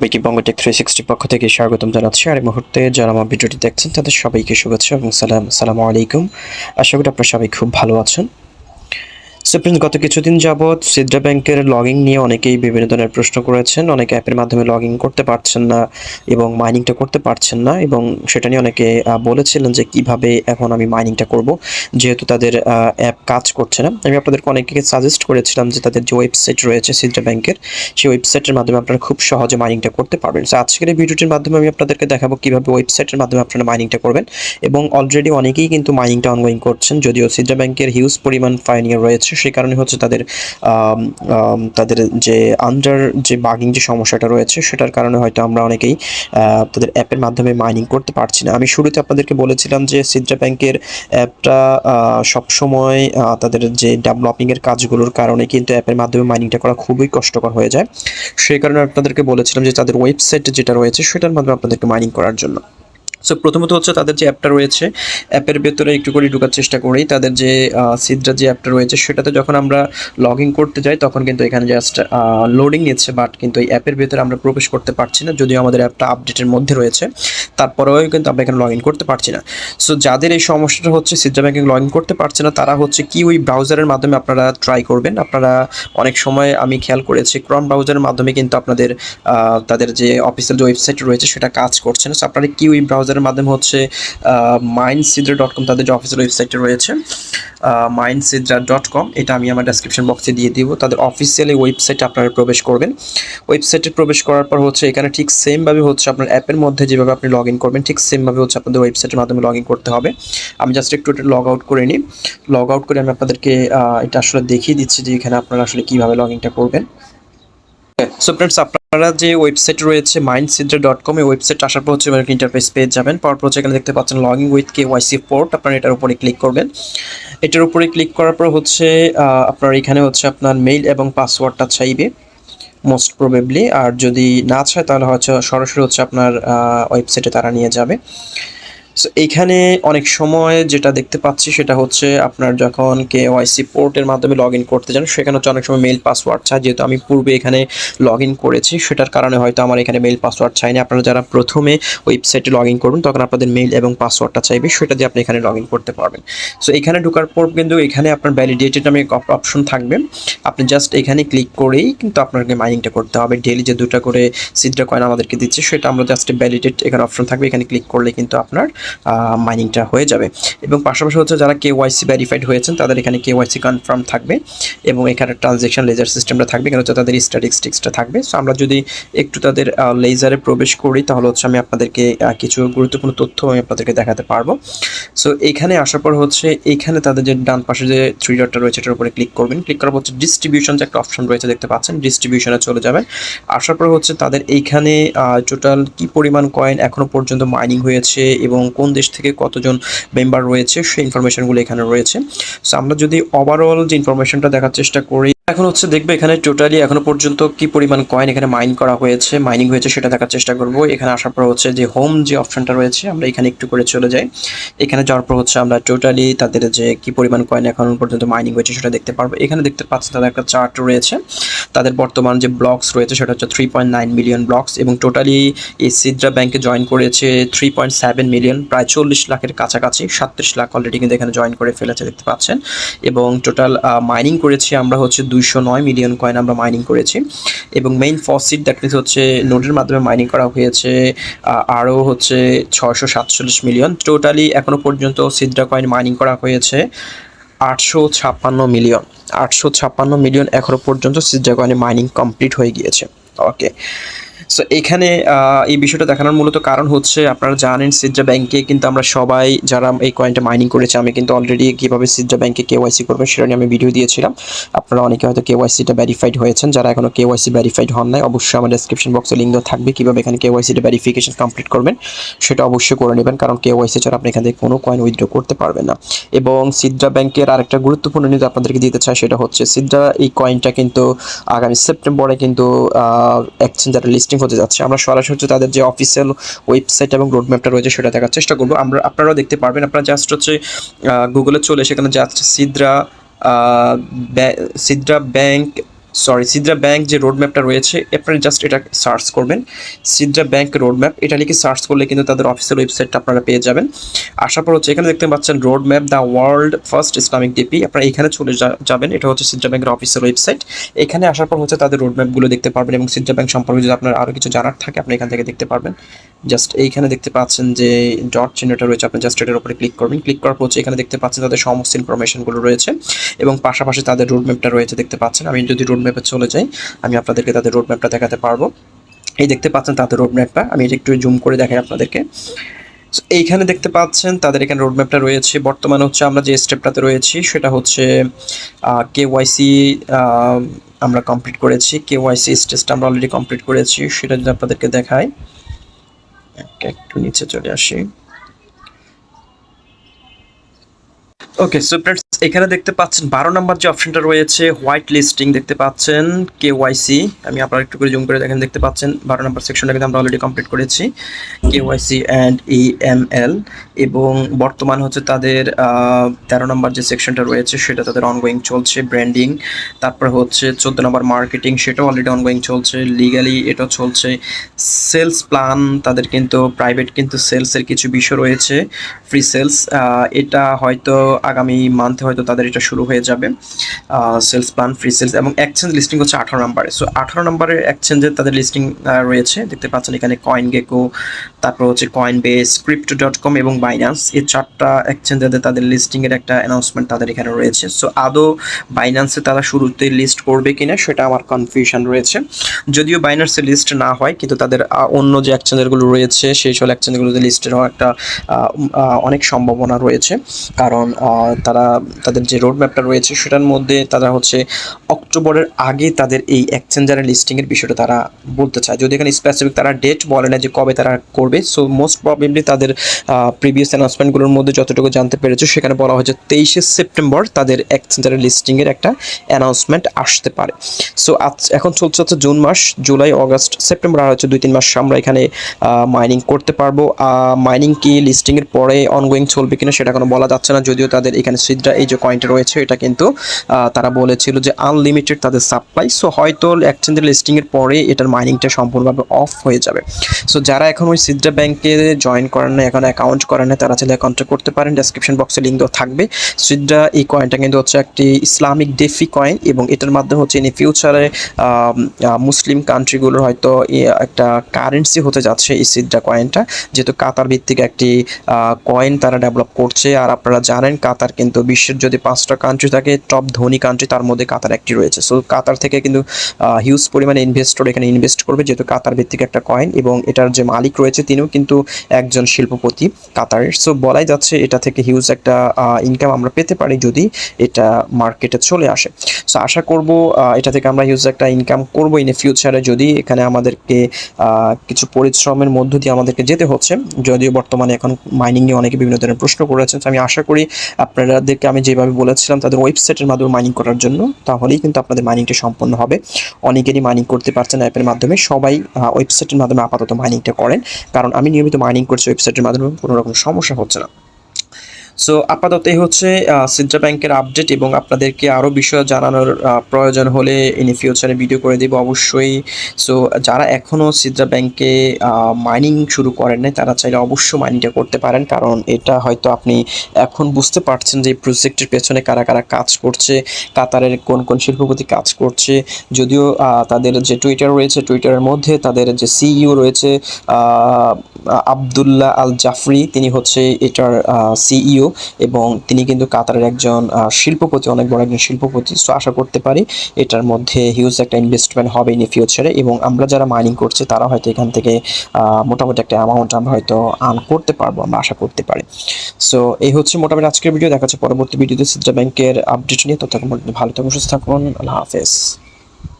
সবাইকে বঙ্গটেক 360 পক্ষ থেকে স্বাগতম জানাচ্ছি। আর এই মুহূর্তে যারা আমার ভিডিওটি দেখছেন তাদের সবাইকে শুভেচ্ছা এবং আসসালামু আলাইকুম। আশা করি আপনারা সবাই খুব ভালো আছেন। সো ফ্রেন্ডস, গত কিছুদিন যাবৎ সিদ্রা ব্যাংকের লগইন নিয়ে অনেকেই বিভিন্ন ধরনের প্রশ্ন করেছেন। অনেকে অ্যাপের মাধ্যমে লগইন করতে পারছেন না এবং মাইনিংটা করতে পারছেন না, এবং সেটা নিয়ে অনেকে বলেছিলেন যে কিভাবে এখন আমি মাইনিংটা করব, যেহেতু তাদের অ্যাপ কাজ করছে না। আমি আপনাদেরকে অনেকে সাজেস্ট করেছিলাম যে তাদের যে ওয়েবসাইট রয়েছে সিদ্রা ব্যাংকের, সেই ওয়েবসাইটের মাধ্যমে আপনারা খুব সহজে মাইনিংটা করতে পারবেন। সো আজকের এই ভিডিওটির মাধ্যমে আমি আপনাদেরকে দেখাবো কিভাবে ওয়েবসাইটের মাধ্যমে আপনারা মাইনিংটা করবেন, এবং অলরেডি অনেকেই কিন্তু মাইনিংটা অনগোয়িং করছেন। যদিও সিদ্রা ব্যাংকের হিউজ পরিমাণ ফাইনিয়ার রয়েছে, সেই কারণে হচ্ছে তাদের যে আন্ডার যে বাগিং যে সমস্যাটা রয়েছে সেটার কারণে হয়তো আমরা অনেকেই তাদের অ্যাপের মাধ্যমে মাইনিং করতে পারছি না। আমি শুরুতে আপনাদেরকে বলেছিলাম যে সিদ্রা ব্যাংকের অ্যাপটা সবসময় তাদের যে ডেভেলপিংয়ের কাজগুলোর কারণে কিন্তু অ্যাপের মাধ্যমে মাইনিংটা করা খুবই কষ্টকর হয়ে যায়। সেই কারণে আপনাদেরকে বলেছিলাম যে তাদের ওয়েবসাইট যেটা রয়েছে সেটার মাধ্যমে আপনাদেরকে মাইনিং করার জন্য। সো প্রথমত হচ্ছে তাদের যে অ্যাপটা রয়েছে, অ্যাপের ভেতরে একটু করে ঢোকার চেষ্টা করি। তাদের যে সিদ্রা যে অ্যাপটা রয়েছে সেটাতে যখন আমরা লগ ইন করতে যাই তখন কিন্তু এখানে জাস্ট লোডিং নিচ্ছে, বাট কিন্তু এই অ্যাপের ভেতরে আমরা প্রবেশ করতে পারছি না। যদিও আমাদের অ্যাপটা আপডেটের মধ্যে রয়েছে, তারপরেও কিন্তু আমরা এখানে লগ ইন করতে পারছি না। সো যাদের এই সমস্যাটা হচ্ছে সিদ্রা ব্যাংকে লগ ইন করতে পারছে না, তারা হচ্ছে কি ওই ব্রাউজারের মাধ্যমে আপনারা ট্রাই করবেন। আপনারা অনেক সময় আমি খেয়াল করেছি ক্রম ব্রাউজারের মাধ্যমে কিন্তু আপনাদের তাদের যে অফিসিয়াল যে ওয়েবসাইট রয়েছে সেটা কাজ করছে না। সো আপনারা কি ওই ব্রাউজারের মাধ্যমে হচ্ছে mindsidra.com, তাদের যে অফিসিয়াল ওয়েবসাইটে রয়েছে mindsidra.com, এটা আমি আমার ডেসক্রিপশন বক্সে দিয়ে দিব। তাদের অফিসিয়াল এই ওয়েবসাইটে আপনারা প্রবেশ করবেন। ওয়েবসাইটে প্রবেশ করার পর হচ্ছে এখানে ঠিক সেমভাবে হচ্ছে আপনার অ্যাপের মধ্যে যেভাবে আপনি লগ ইন করবেন ঠিক সেমভাবে হচ্ছে আপনাদের ওয়েবসাইটের মাধ্যমে লগ ইন করতে হবে। আমি জাস্ট একটু এটা লগ আউট করে নিই। লগ আউট করে আমি আপনাদেরকে এটা আসলে দেখিয়ে দিচ্ছি যে এখানে আপনারা আসলে কীভাবে লগ ইনটা করবেন। সো ফ্রেন্ডস, আপনারা যে ওয়েবসাইট রয়েছে mindsidra.com, এই ওয়েবসাইট আসার পর হচ্ছে একটা ইন্টারফেস পেজ যাবেন। পাওয়ার পর এখানে দেখতে পাচ্ছেন লগইন উইথ KYC পোর্ট, আপনারা এটার উপরে ক্লিক করবেন। এটার উপরে ক্লিক করার পর হচ্ছে আপনার এখানে হচ্ছে আপনার মেইল এবং পাসওয়ার্ডটা চাইবে মোস্ট প্রবেবলি, আর যদি না চায় তাহলে হচ্ছে সরাসরি হচ্ছে আপনার ওয়েবসাইটে তারা নিয়ে যাবে। সো এইখানে অনেক সময় যেটা দেখতে পাচ্ছি সেটা হচ্ছে আপনার যখন KYC পোর্টের মাধ্যমে লগ ইন করতে যান সেখানে হচ্ছে অনেক সময় মেইল পাসওয়ার্ড চায়। যেহেতু আমি পূর্বে এখানে লগ ইন করেছি সেটার কারণে হয়তো আমার এখানে মেইল পাসওয়ার্ড চাইনি। আপনারা যারা প্রথমে ওয়েবসাইটে লগ ইন করবেন তখন আপনাদের মেইল এবং পাসওয়ার্ডটা চাইবে, সেটা দিয়ে আপনি এখানে লগ ইন করতে পারবেন। সো এখানে ঢোকার পর কিন্তু এখানে আপনার ভ্যালিডেটেড নামে অপশন থাকবে, আপনি জাস্ট এখানে ক্লিক করেই কিন্তু আপনাকে মাইনিংটা করতে হবে। ডেইলি যে 2টা করে সিদ্রা কয়েন আমাদেরকে দিচ্ছে সেটা আমরা জাস্ট ভ্যালিডেট এখানে অপশন থাকবে, এখানে ক্লিক করলে কিন্তু আপনার মাইনিংটা হয়ে যাবে। এবং পাশাপাশি হচ্ছে যারা KYC ভেরিফাইড হয়েছেন তাদের এখানে KYC কনফার্ম থাকবে, এবং এখানে ট্রানজ্যাকশন লেজার সিস্টেমটা থাকবে, এখানে হচ্ছে তাদের স্ট্যাটিস্টিক্সটা থাকবে। সো আমরা যদি একটু তাদের লেজারে প্রবেশ করি তাহলে হচ্ছে আমি আপনাদেরকে কিছু গুরুত্বপূর্ণ তথ্য আমি আপনাদেরকে দেখাতে পারবো। সো এখানে আসার পর হচ্ছে এইখানে তাদের যে ডান পাশে যে 3 ডটটা রয়েছে এটার উপরে ক্লিক করবেন। ক্লিক করার পর হচ্ছে ডিস্ট্রিবিউশন যে একটা অপশন রয়েছে দেখতে পাচ্ছেন, ডিস্ট্রিবিউশনে চলে যাবেন। আসার পর হচ্ছে তাদের এইখানে টোটাল কি পরিমাণ কয়েন এখনো পর্যন্ত মাইনিং হয়েছে এবং কোন দেশ থেকে কতজন মেম্বার রয়েছে সেই ইনফরমেশনগুলো এখানে রয়েছে। সো আমরা যদি ওভারঅল যে ইনফরমেশনটা দেখার চেষ্টা করি, এখন হচ্ছে দেখবে এখানে টোটালি এখনো পর্যন্ত কি পরিমাণ কয়েন এখানে মাইনিং হয়েছে সেটা দেখার চেষ্টা করব। এখানে আসার পর হচ্ছে যে হোম যে অপশনটা রয়েছে আমরা এখানে একটু করে চলে যাই। এখানে যাওয়ার পর হচ্ছে আমরা টোটালি তাদের যে কি পরিমাণ কয়েন এখনো পর্যন্ত মাইনিং হয়েছে সেটা দেখতে পারবো। এখানে দেখতে পাচ্ছেন তাদের একটা চার্ট রয়েছে, তাদের বর্তমান যে ব্লকস রয়েছে সেটা হচ্ছে 3.9 মিলিয়ন ব্লকস, এবং টোটালি এই সিদ্রা ব্যাংকে জয়েন করেছে 3.7 মিলিয়ন, প্রায় 40 লাখের কাছাকাছি, 37 লাখ অলরেডি কিন্তু এখানে জয়েন করে ফেলেছে দেখতে পাচ্ছেন। এবং টোটাল মাইনিং করেছি আমরা হচ্ছে 209 মিলিয়ন কয়েন আমরা মাইনিং করেছি, এবং মেইন ফসিট দ্যাট মিনস হচ্ছে নোডের মাধ্যমে মাইনিং করা হয়েছে আরও হচ্ছে 647 মিলিয়ন। টোটালি এখনও পর্যন্ত সিদ্রা কয়েন মাইনিং করা হয়েছে 856 মিলিয়ন এখনও পর্যন্ত সিদ্রা কয়েনে মাইনিং কমপ্লিট হয়ে গিয়েছে। ওকে, সো এখানে এই বিষয়টা দেখানোর মূলত কারণ হচ্ছে আপনারা জানেন সিদ্রা ব্যাংকে কিন্তু আমরা সবাই যারা এই কয়েনটা মাইনিং করেছে, আমি কিন্তু অলরেডি কীভাবে সিদ্রা ব্যাংকে KYC করবেন সেটা নিয়ে আমি ভিডিও দিয়েছিলাম। আপনারা অনেকে হয়তো KYCটা ভেরিফাইড হয়েছেন, যারা এখনও KYC ভেরিফাইড হন নাই অবশ্যই আমার ডেসক্রিপশন বক্সে লিঙ্ক দেওয়া থাকবে কীভাবে এখানে KYCটা ভেরিফিকেশন কমপ্লিট করবেন সেটা অবশ্যই করে নেবেন, কারণ KYC ছাড়া আপনি এখান থেকে কোনো কয়েন উইথড্র করতে পারবেন না। এবং সিদ্রা ব্যাংকের আরেকটা গুরুত্বপূর্ণ নিউজ আপনাদেরকে দিতে চাই, সেটা হচ্ছে সিদ্রা এই কয়েনটা কিন্তু আগামী সেপ্টেম্বরে কিন্তু এক্সচেঞ্জারে লিস্টিং হতে যাচ্ছে। আমরা সরাসরি হচ্ছে তাদের যে অফিসিয়াল ওয়েবসাইট এবং রোডম্যাপটা রয়েছে সেটা দেখার চেষ্টা করবো। আপনারাও দেখতে পারবেন, আপনারা জাস্ট হচ্ছে গুগলে চলে সেখানে জাস্ট সিদ্রা ব্যাংক সরি, সিদ্রা ব্যাংক যে রোড ম্যাপটা রয়েছে, আপনারা জাস্ট এটা সার্চ করবেন, সিদ্রা ব্যাংক রোড ম্যাপ, এটা লিখে সার্চ করলে কিন্তু তাদের অফিসিয়াল ওয়েবসাইটটা আপনারা পেয়ে যাবেন। আসার পর হচ্ছে এখানে দেখতে পাচ্ছেন road map the world first Islamic DP, আপনারা এখানে চলে যাবেন। এটা হচ্ছে সিদ্রা ব্যাংকের অফিসিয়াল ওয়েবসাইট। এখানে আসার পর হচ্ছে তাদের রোড ম্যাপগুলো দেখতে পারবেন এবং সিদ্রা ব্যাংক সম্পর্কে যদি আপনার আরও কিছু জানার থাকে আপনি এখান থেকে দেখতে পারবেন। জাস্ট এইখানে দেখতে পাচ্ছেন যে ডট চিহ্নটা রয়েছে, আপনি জাস্ট এটার উপরে ক্লিক করবেন। ক্লিক করার পর হচ্ছে এখানে দেখতে পাচ্ছেন তাদের সমস্ত ইনফরমেশনগুলো রয়েছে এবং পাশাপাশি তাদের রোড ম্যাপটা রয়েছে দেখতে পাচ্ছেন। আমি যদি রোড ম্যাপে চলে যাই আমি আপনাদেরকে তাদের রোড ম্যাপটা দেখাতে পারবো। এই দেখতে পাচ্ছেন তাদের রোড ম্যাপটা, আমি এটা একটু জুম করে দেখাই আপনাদেরকে। এইখানে দেখতে পাচ্ছেন তাদের এখানে রোড ম্যাপটা রয়েছে। বর্তমানে হচ্ছে আমরা যে স্টেপটাতে রয়েছি সেটা হচ্ছে কেওয়াইসি আমরা কমপ্লিট করেছি। কেওয়াইসি স্টেজটা আমরা অলরেডি কমপ্লিট করেছি, সেটা যদি আপনাদেরকে দেখাই, একটু নিচে চলে আসি। ওকে, সো ফ্রেন্ডস এখানে দেখতে পাচ্ছেন 12 নম্বর যে অপশনটা রয়েছে হোয়াইট লিস্টিং দেখতে পাচ্ছেন কেওয়াইসি। আমি আপনারা একটু করে জুম করে দেখেন, দেখতে পাচ্ছেন 12 নম্বর সেকশনটা কিন্তু আমরা অলরেডি কমপ্লিট করেছি, কেওয়াইসি অ্যান্ড ইএমএল। এবং বর্তমান হচ্ছে তাদের 13 নম্বর যে সেকশনটা রয়েছে সেটা তাদের অনগোয়িং চলছে, ব্র্যান্ডিং। তারপর হচ্ছে 14 নম্বর মার্কেটিং, সেটাও অলরেডি অনগোয়িং চলছে, লিগালি এটাও চলছে। সেলস প্ল্যান তাদের কিন্তু প্রাইভেট কিন্তু সেলসের কিছু বিষয় রয়েছে, ফ্রি সেলস, এটা হয়তো আগামী মান্থে হয়তো তাদের এটা শুরু হয়ে যাবে, সেলস প্ল্যান, ফ্রি সেলস। এবং এক্সচেঞ্জ লিস্টিং হচ্ছে 18 নম্বরে। সো 18 নম্বরের এক্সচেঞ্জের তাদের লিস্টিং রয়েছে, দেখতে পাচ্ছেন এখানে কয়েন গেকো, তারপর হচ্ছে কয়েন বেস, ক্রিপ্টো.com এবং বাইন্যান্স, এই 4টা এক্সচেঞ্জে তাদের লিস্টিংয়ের একটা অ্যানাউন্সমেন্ট তাদের এখানে রয়েছে। সো আদৌ বাইন্যান্সে তারা শুরুতে লিস্ট করবে কিনা সেটা আমার কনফিউশন রয়েছে। যদিও বাইন্যান্সে লিস্ট না হয় কিন্তু তাদের অন্য যে এক্সচেঞ্জারগুলো রয়েছে সেই সব এক্সচেঞ্জগুলোতে লিস্টের হওয়ার একটা অনেক সম্ভাবনা রয়েছে। কারণ তাদের যে রোড ম্যাপটা রয়েছে সেটার মধ্যে তারা হচ্ছে অক্টোবরের আগে তাদের এই এক্সচেঞ্জারের লিস্টিংয়ের বিষয়টা তারা বলতে চায়, যদি এখানে স্পেসিফিক তারা ডেট বলে না যে কবে তারা করবে। সো মোস্ট প্রবাবলি তাদের প্রিভিয়াস অ্যানাউন্সমেন্টগুলোর মধ্যে যতটুকু জানতে পেরেছে সেখানে বলা হয়েছে 23শে সেপ্টেম্বর তাদের এক্সচেঞ্জারের লিস্টিংয়ের একটা অ্যানাউন্সমেন্ট আসতে পারে। সো এখন চলছে হচ্ছে জুন মাস, জুলাই, অগস্ট, সেপ্টেম্বর, আর হচ্ছে 2-3 মাস আমরা এখানে মাইনিং করতে পারবো। মাইনিং কি লিস্টিংয়ের পরে অনগোয়িং চলবে কিনা সেটা কোনো বলা যাচ্ছে না, যদিও তাদের এখানে সিদ্রা এই যে কয়েনটা রয়েছে এটা কিন্তু তারা বলেছিল যে আনলিমিটেড তাদের সাপ্লাই। সো হয়তো এক্সচেঞ্জের লিস্টিংয়ের পরে এটার মাইনিংটা সম্পূর্ণভাবে অফ হয়ে যাবে। সো যারা এখন ওই সিদ্রা ব্যাংকে জয়েন করেন না, এখন অ্যাকাউন্ট করেন না, তারা চাইলে অ্যাকাউন্ট করতে পারেন, ডেসক্রিপশন বক্সে লিঙ্ক দেওয়া থাকবে। সিদ্রা এই কয়েনটা কিন্তু হচ্ছে একটি ইসলামিক ডেফি কয়েন এবং এটার মাধ্যমে হচ্ছে ইন ফিউচারে মুসলিম কান্ট্রিগুলোর হয়তো একটা কারেন্সি হতে যাচ্ছে এই সিদ্রা কয়েনটা, যেহেতু কাতার ভিত্তিক একটি কয়েন তারা ডেভেলপ করছে। আর আপনারা জানেন কাতার কিন্তু বিশ্বের যদি 5টা কান্ট্রি থাকে টপ ধনী কান্ট্রি তার মধ্যে কাতার একটি রয়েছে। সো কাতার থেকে কিন্তু হিউজ পরিমাণে ইনভেস্টর এখানে ইনভেস্ট করবে, যেহেতু কাতার ভিত্তিক একটা কয়েন এবং এটার যে মালিক রয়েছে তিনিও কিন্তু একজন শিল্পপতি কাতারের। সো বলাই যাচ্ছে এটা থেকে হিউজ একটা ইনকাম আমরা পেতে পারি যদি এটা মার্কেটে চলে আসে। সো আশা করব এটা থেকে আমরা হিউজ একটা ইনকাম করবো ইন ফিউচারে, যদি এখানে আমাদেরকে কিছু পরিশ্রমের মধ্য দিয়ে আমাদেরকে যেতে হচ্ছে। যদিও বর্তমানে এখন মাইনিং নিয়ে অনেকে বিভিন্ন ধরনের প্রশ্ন করেছেন, আমি আশা করি আপনাদেরকে আমি যেভাবে বলেছিলাম তাদের ওয়েবসাইটের মাধ্যমে মাইনিং করার জন্য, তাহলেই কিন্তু আপনাদের মাইনিংটা সম্পন্ন হবে। অনেকেরই মাইনিং করতে পারছেন অ্যাপের মাধ্যমে, সবাই ওয়েবসাইটের মাধ্যমে আপাতত মাইনিংটা করেন, কারণ আমি নিয়মিত মাইনিং করছি ওয়েবসাইটের মাধ্যমে, কোনো রকম সমস্যা হচ্ছে না। সো আপাতত এই হচ্ছে সিদ্রা ব্যাংকের আপডেট এবং আপনাদেরকে আরও বিষয় জানানোর প্রয়োজন হলে ইন ফিউচারে ভিডিও করে দেব অবশ্যই। সো যারা এখনও সিদ্রা ব্যাংকে মাইনিং শুরু করেন নাই তারা চাইলে অবশ্যই মাইনিংটা করতে পারেন, কারণ এটা হয়তো আপনি এখন বুঝতে পারছেন যে এই প্রজেক্টের পেছনে কারা কারা কাজ করছে, কাতারের কোন কোন শিল্পপতি কাজ করছে। যদিও তাদের যে টুইটার রয়েছে টুইটারের মধ্যে তাদের যে সিইও রয়েছে আবদুল্লাহ আল জাফরি, তিনি হচ্ছে এটার সিইও এবং তিনি কিন্তু কাতারের একজন শিল্পপতি, অনেক বড় একজন শিল্পপতি। সো আশা করতে পারি এটার মধ্যে হিউজ একটা ইনভেস্টমেন্ট হবে ইন ফিউচারে এবং আমরা যারা মাইনিং করছি তারা হয়তো এখান থেকে মোটামুটি একটা অ্যামাউন্ট আমরা হয়তো আর্ন করতে পারবো, আমরা আশা করতে পারি। সো এই হচ্ছে মোটামুটি আজকের ভিডিও, দেখা যাচ্ছে পরবর্তী ভিডিওতে সিদ্রা ব্যাংকের আপডেট নিয়ে। ততক্ষণ ভালো থাকুন, সুস্থ থাকুন, আল্লাহ হাফেজ।